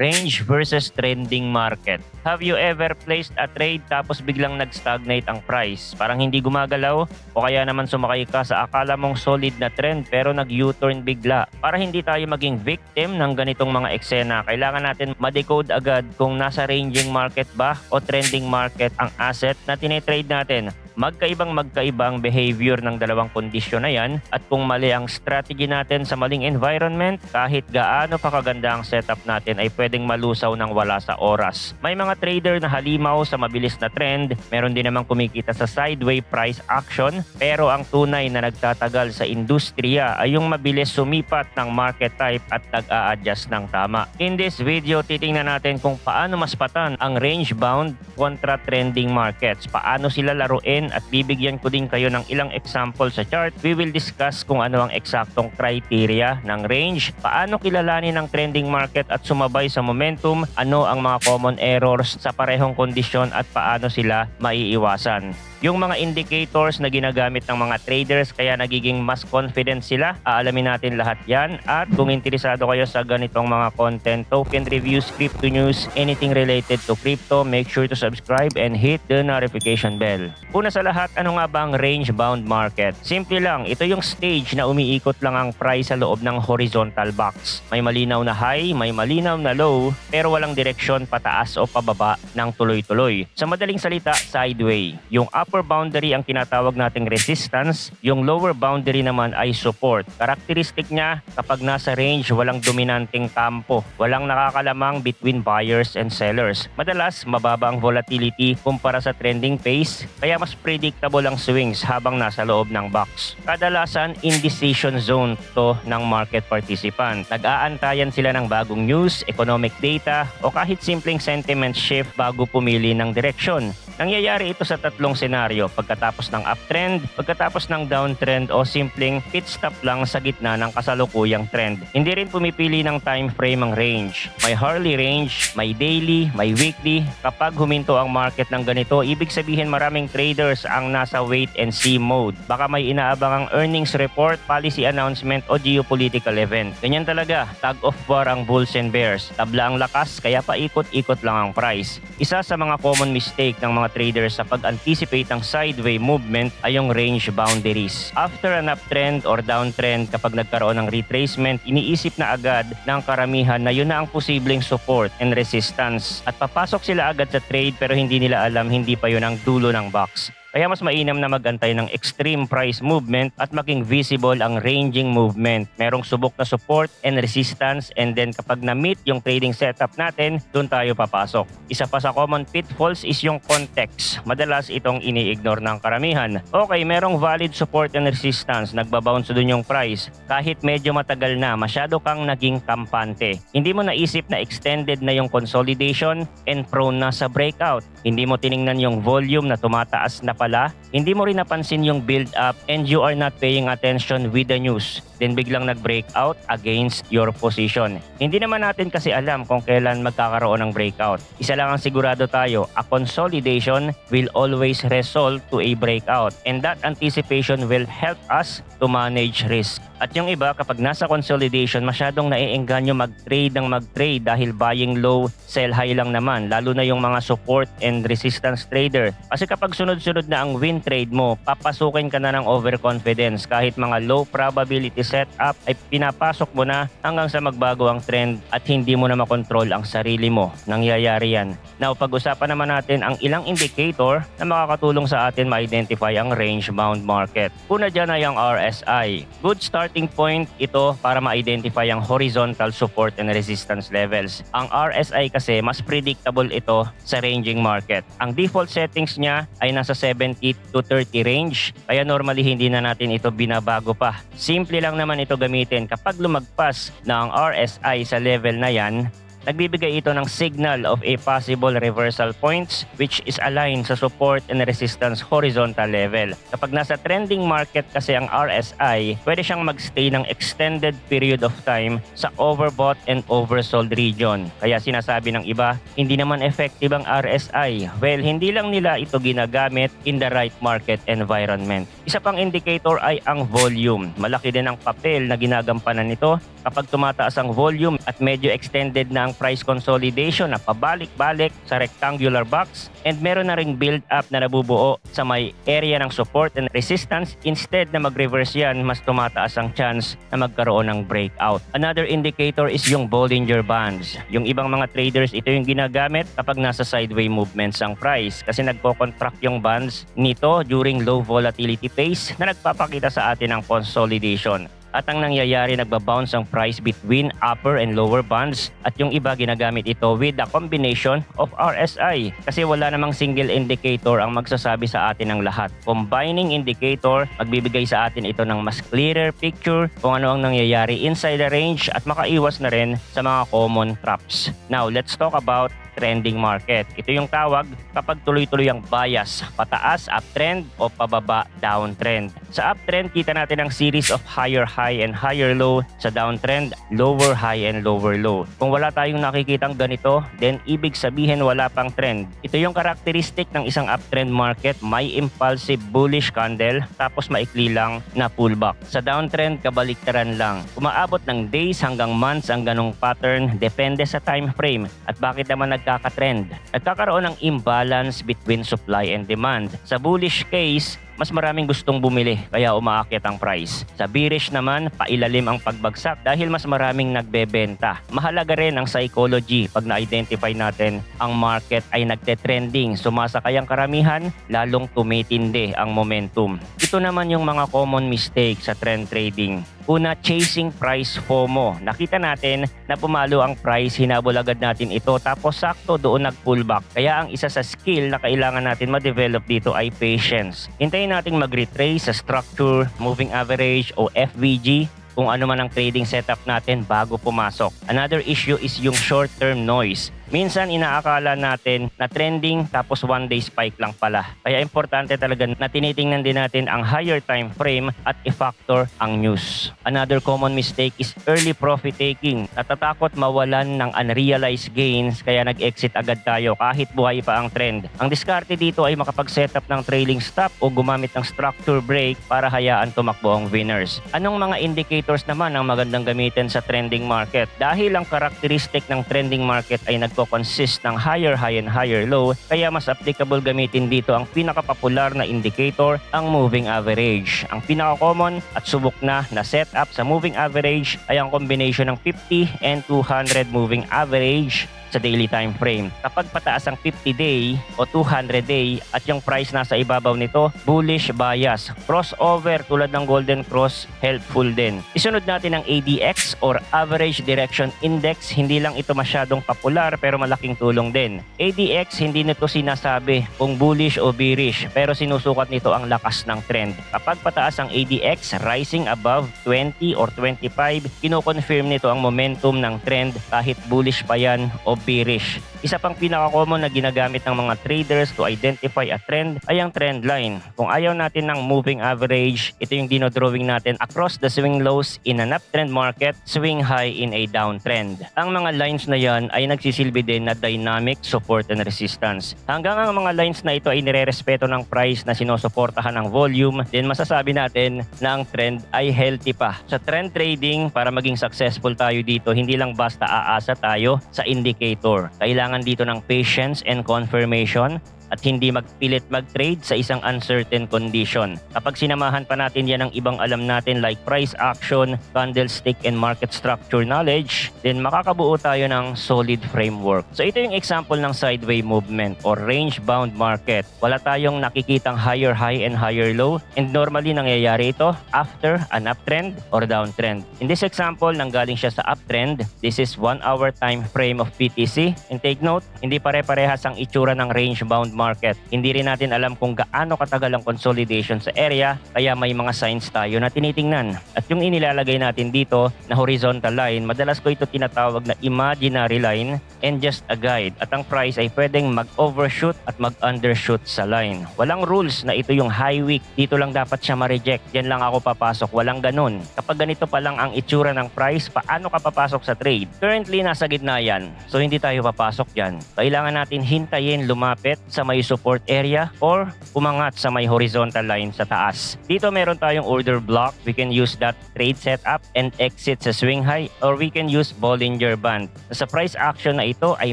Range versus trending market. Have you ever placed a trade tapos biglang nag-stagnate ang price? Parang hindi gumagalaw o kaya naman sumakay ka sa akala mong solid na trend pero nag-U-turn bigla. Para hindi tayo maging victim ng ganitong mga eksena, kailangan natin ma-decode agad kung nasa ranging market ba o trending market ang asset na tinetrade natin. Magkaibang behavior ng dalawang kondisyon na yan, at kung mali ang strategy natin sa maling environment, kahit gaano pa kaganda ang setup natin ay pwedeng malusaw ng wala sa oras. May mga trader na halimaw sa mabilis na trend, meron din namang kumikita sa sideway price action, pero ang tunay na nagtatagal sa industriya ay yung mabilis sumipat ng market type at nag-a-adjust ng tama. In this video, titingnan natin kung paano maspatan ang range bound kontra trending markets, paano sila laruin, at bibigyan ko din kayo ng ilang example sa chart. We will discuss kung ano ang eksaktong criteria ng range, paano kilalanin ang trending market at sumabay sa momentum, ano ang mga common errors sa parehong kondisyon at paano sila maiiwasan. Yung mga indicators na ginagamit ng mga traders kaya nagiging mas confident sila, aalamin natin lahat yan. At kung interesado kayo sa ganitong mga content, token reviews, crypto news, anything related to crypto, make sure to subscribe and hit the notification bell. Una sa lahat, ano nga ba ang range bound market? Simple lang, ito yung stage na umiikot lang ang price sa loob ng horizontal box. May malinaw na high, may malinaw na low, pero walang direksyon pataas o pababa ng tuloy-tuloy. Sa madaling salita, sideway. Yung upper boundary ang tinatawag nating resistance, yung lower boundary naman ay support. Karakteristik niya, kapag nasa range, walang dominanting kampo, walang nakakalamang between buyers and sellers. Madalas, mababa ang volatility kumpara sa trending pace, kaya mas predictable ang swings habang nasa loob ng box. Kadalasan, indecision zone to ng market participant. Nag-aantayan sila ng bagong news, economic data, o kahit simpleng sentiment shift bago pumili ng direksyon. Nangyayari ito sa tatlong senaryo: pagkatapos ng uptrend, pagkatapos ng downtrend, o simpleng pit stop lang sa gitna ng kasalukuyang trend. Hindi rin pumipili ng time frame ang range. May hourly range, may daily, may weekly. Kapag huminto ang market ng ganito, ibig sabihin maraming traders ang nasa wait and see mode. Baka may inaabang ang earnings report, policy announcement, o geopolitical event. Ganyan talaga, tug of war ang bulls and bears. Tabla ang lakas, kaya paikot-ikot lang ang price. Isa sa mga common mistake ng mga traders sa pag-anticipate ng sideway movement ay yung range boundaries. After an uptrend or downtrend, kapag nagkaroon ng retracement, iniisip na agad ng karamihan na yun na ang posibleng support and resistance, at papasok sila agad sa trade pero hindi nila alam hindi pa yun ang dulo ng box. Kaya mas mainam na magantay ng extreme price movement at maging visible ang ranging movement. Merong subok na support and resistance, and then kapag na-meet yung trading setup natin, doon tayo papasok. Isa pa sa common pitfalls is yung context. Madalas itong ini-ignore ng karamihan. Okay, merong valid support and resistance, nagbabounce doon yung price. Kahit medyo matagal na, masyado kang naging kampante. Hindi mo naisip na extended na yung consolidation and prone na sa breakout. Hindi mo tiningnan yung volume na tumataas na pala, hindi mo rin napansin yung build up, and you are not paying attention with the news. Then biglang nag-breakout against your position. Hindi naman natin kasi alam kung kailan magkakaroon ng breakout. Isa lang ang sigurado tayo, a consolidation will always result to a breakout, and that anticipation will help us to manage risk. At yung iba, kapag nasa consolidation, masyadong naiengganyo mag-trade dahil buying low, sell high lang naman, lalo na yung mga support and resistance trader. Kasi kapag sunod-sunod na ang win trade mo, papasukin ka na ng overconfidence. Kahit mga low probability setup ay pinapasok mo na hanggang sa magbago ang trend at hindi mo na makontrol ang sarili mo. Nangyayari yan. Now, pag-usapan naman natin ang ilang indicator na makakatulong sa atin ma-identify ang range-bound market. Una dyan ay ang RSI. Good starting point ito para ma-identify ang horizontal support and resistance levels. Ang RSI kasi mas predictable ito sa ranging market. Ang default settings niya ay nasa 70 to 30 range, kaya normally hindi na natin ito binabago pa. Simple lang naman ito gamitin. Kapag lumagpas na ang RSI sa level na yan, nagbibigay ito ng signal of a possible reversal points which is aligned sa support and resistance horizontal level. Kapag nasa trending market kasi ang RSI, pwede siyang magstay ng extended period of time sa overbought and oversold region. Kaya sinasabi ng iba, hindi naman effective ang RSI. Well, hindi lang nila ito ginagamit in the right market environment. Isa pang indicator ay ang volume. Malaki din ang papel na ginagampanan nito. Kapag tumataas ang volume at medyo extended na ang ng price consolidation na pabalik-balik sa rectangular box, and meron na ring build-up na nabubuo sa may area ng support and resistance. Instead na mag-reverse yan, mas tumataas ang chance na magkaroon ng breakout. Another indicator is yung Bollinger Bands. Yung ibang mga traders, ito yung ginagamit kapag nasa sideway movements ang price kasi nagko-contract yung bands nito during low volatility phase na nagpapakita sa atin ng consolidation. At ang nangyayari, nagbabounce ang price between upper and lower bands, at yung iba ginagamit ito with a combination of RSI kasi wala namang single indicator ang magsasabi sa atin ng lahat. Combining indicator, magbibigay sa atin ito ng mas clearer picture kung ano ang nangyayari inside the range at makaiwas na rin sa mga common traps. Now, let's talk about trending market. Ito yung tawag kapag tuloy-tuloy ang bias, pataas uptrend o pababa downtrend. Sa uptrend, kita natin ang series of higher high and higher low. Sa downtrend, lower high and lower low. Kung wala tayong nakikitang ganito, then ibig sabihin wala pang trend. Ito yung karakteristik ng isang uptrend market, may impulsive bullish candle tapos maikli lang na pullback. Sa downtrend, kabaliktaran lang. Umaabot ng days hanggang months ang ganong pattern, depende sa time frame. At bakit naman nagkaka-trend? Nagkakaroon ng imbalance between supply and demand. Sa bullish case, mas maraming gustong bumili kaya umaakyat ang price. Sa bearish naman, pailalim ang pagbagsak dahil mas maraming nagbebenta. Mahalaga rin ang psychology pag na-identify natin ang market ay nagte-trending, sumasakay ang karamihan, lalong tumitindi ang momentum. Ito naman yung mga common mistakes sa trend trading. Una, chasing price FOMO. Nakita natin na pumalo ang price, hinabol agad natin ito tapos sakto doon nag-pullback. Kaya ang isa sa skill na kailangan natin ma-develop dito ay patience. Hintayin nating mag-retrace sa structure, moving average o FVG, kung ano man ang trading setup natin bago pumasok. Another issue is yung short-term noise. Minsan inaakala natin na trending tapos one day spike lang pala. Kaya importante talaga na tinitingnan din natin ang higher time frame at i-factor ang news. Another common mistake is early profit taking. Natatakot mawalan ng unrealized gains kaya nag-exit agad tayo kahit buhay pa ang trend. Ang diskarte dito ay makapag-setup ng trailing stop o gumamit ng structure break para hayaan tumakbo ang winners. Anong mga indicators naman ang magandang gamitin sa trending market? Dahil ang karakteristik ng trending market ay consist ng higher high and higher low, kaya mas applicable gamitin dito ang pinakapopular na indicator, ang moving average. Ang pinaka-common at subok na setup sa moving average ay ang combination ng 50 and 200 moving average sa daily time frame. Kapag pataas ang 50-day o 200-day at yung price nasa ibabaw nito, bullish bias. Crossover tulad ng Golden Cross, helpful din. Isunod natin ang ADX or Average Direction Index. Hindi lang ito masyadong popular pero malaking tulong din. ADX, hindi nito sinasabi kung bullish o bearish pero sinusukat nito ang lakas ng trend. Kapag pataas ang ADX, rising above 20 or 25, kino-confirm nito ang momentum ng trend kahit bullish pa yan o bearish. Isa pang pinaka-common na ginagamit ng mga traders to identify a trend ay ang trend line. Kung ayaw natin ng moving average, ito yung dinodrawing natin across the swing lows in an uptrend market, swing high in a downtrend. Ang mga lines na yan ay nagsisilbi din na dynamic support and resistance. Hanggang ang mga lines na ito ay nirerespeto ng price na sinusuportahan ng volume, then masasabi natin na ang trend ay healthy pa. Sa trend trading, para maging successful tayo dito, hindi lang basta aasa tayo sa indicator. Kailangan dito ng patience and confirmation at hindi magpilit mag-trade sa isang uncertain condition. Kapag sinamahan pa natin yan ng ibang alam natin like price action, candlestick, and market structure knowledge, then makakabuo tayo ng solid framework. So ito yung example ng sideway movement or range-bound market. Wala tayong nakikitang higher high and higher low, and normally nangyayari ito after an uptrend or downtrend. In this example, nanggaling siya sa uptrend. This is 1 hour time frame of PTC. And take note, hindi pare-parehas ang itsura ng range-bound market. Hindi rin natin alam kung gaano katagal ang consolidation sa area, kaya may mga signs tayo na tinitingnan. At yung inilalagay natin dito na horizontal line, madalas ko ito tinatawag na imaginary line and just a guide. At ang price ay pwedeng mag-overshoot at mag-undershoot sa line. Walang rules na ito yung high wick, dito lang dapat siya ma-reject, diyan lang ako papasok. Walang ganun. Kapag ganito pa lang ang itsura ng price, paano ka papasok sa trade? Currently, nasa gitna yan. So hindi tayo papasok dyan. Kailangan natin hintayin lumapit sa may support area or umangat sa may horizontal line sa taas. Dito meron tayong order block. We can use that trade setup and exit sa swing high, or we can use Bollinger Band. Sa price action na ito ay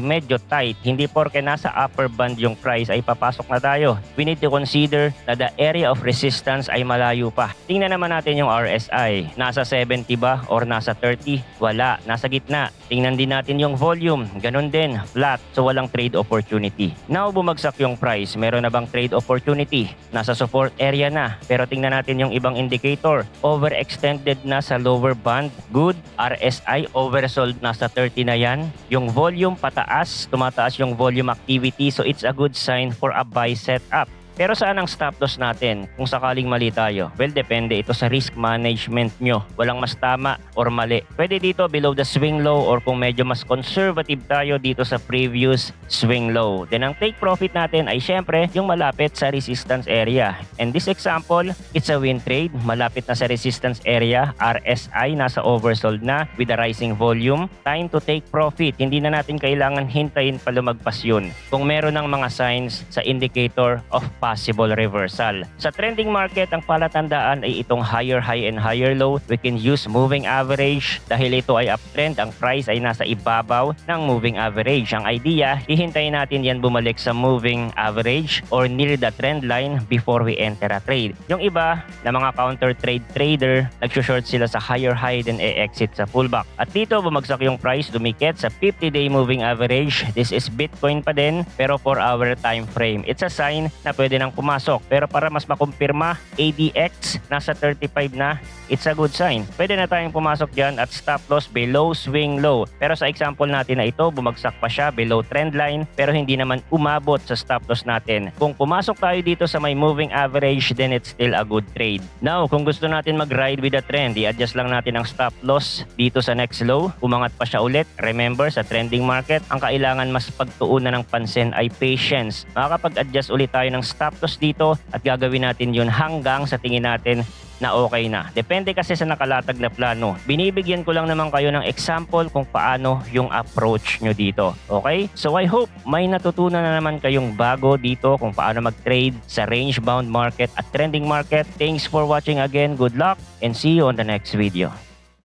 medyo tight. Hindi porke nasa upper band yung price ay papasok na tayo. We need to consider na the area of resistance ay malayo pa. Tingnan naman natin yung RSI. Nasa 70 ba or nasa 30? Wala. Nasa gitna. Tingnan din natin yung volume. Ganon din. Flat. So walang trade opportunity. Now bumagsak yung price. Meron na bang trade opportunity? Nasa support area na. Pero tingnan natin yung ibang indicator. Overextended na sa lower band. Good. RSI oversold. Nasa 30 na yan. Yung volume pataas. Tumataas yung volume activity. So it's a good sign for a buy setup. Pero saan ang stop loss natin kung sakaling mali tayo? Well, depende ito sa risk management nyo. Walang mas tama or mali. Pwede dito below the swing low, or kung medyo mas conservative tayo dito sa previous swing low. Then ang take profit natin ay syempre yung malapit sa resistance area. And this example, it's a win trade. Malapit na sa resistance area. RSI nasa oversold na with a rising volume. Time to take profit. Hindi na natin kailangan hintayin pa lumagpas yun. Kung meron ng mga signs sa indicator of possible reversal. Sa trending market, ang palatandaan ay itong higher high and higher low. We can use moving average. Dahil ito ay uptrend, ang price ay nasa ibabaw ng moving average. Ang idea, hihintayin natin yan bumalik sa moving average or near the trend line before we enter a trade. Yung iba na mga counter trade trader, nagsushort sila sa higher high then e-exit sa pullback. At dito bumagsak yung price, dumikit sa 50-day moving average. This is Bitcoin pa din pero 4-hour time frame. It's a sign na pwede nang pumasok. Pero para mas makumpirma, ADX nasa 35 na, it's a good sign. Pwede na tayong pumasok dyan at stop loss below swing low. Pero sa example natin na ito, bumagsak pa siya below trend line pero hindi naman umabot sa stop loss natin. Kung pumasok tayo dito sa may moving average, then it's still a good trade. Now, kung gusto natin mag-ride with the trend, i-adjust lang natin ang stop loss dito sa next low. Umangat pa siya ulit. Remember, sa trending market, ang kailangan mas pagtuunan ng pansin ay patience. Makakapag-adjust ulit tayo ng stop loss dito at gagawin natin yun hanggang sa tingin natin na okay na. Depende kasi sa nakalatag na plano. Binibigyan ko lang naman kayo ng example kung paano yung approach nyo dito. Okay? So I hope may natutunan na naman kayong bago dito kung paano mag-trade sa range-bound market at trending market. Thanks for watching again. Good luck and see you on the next video.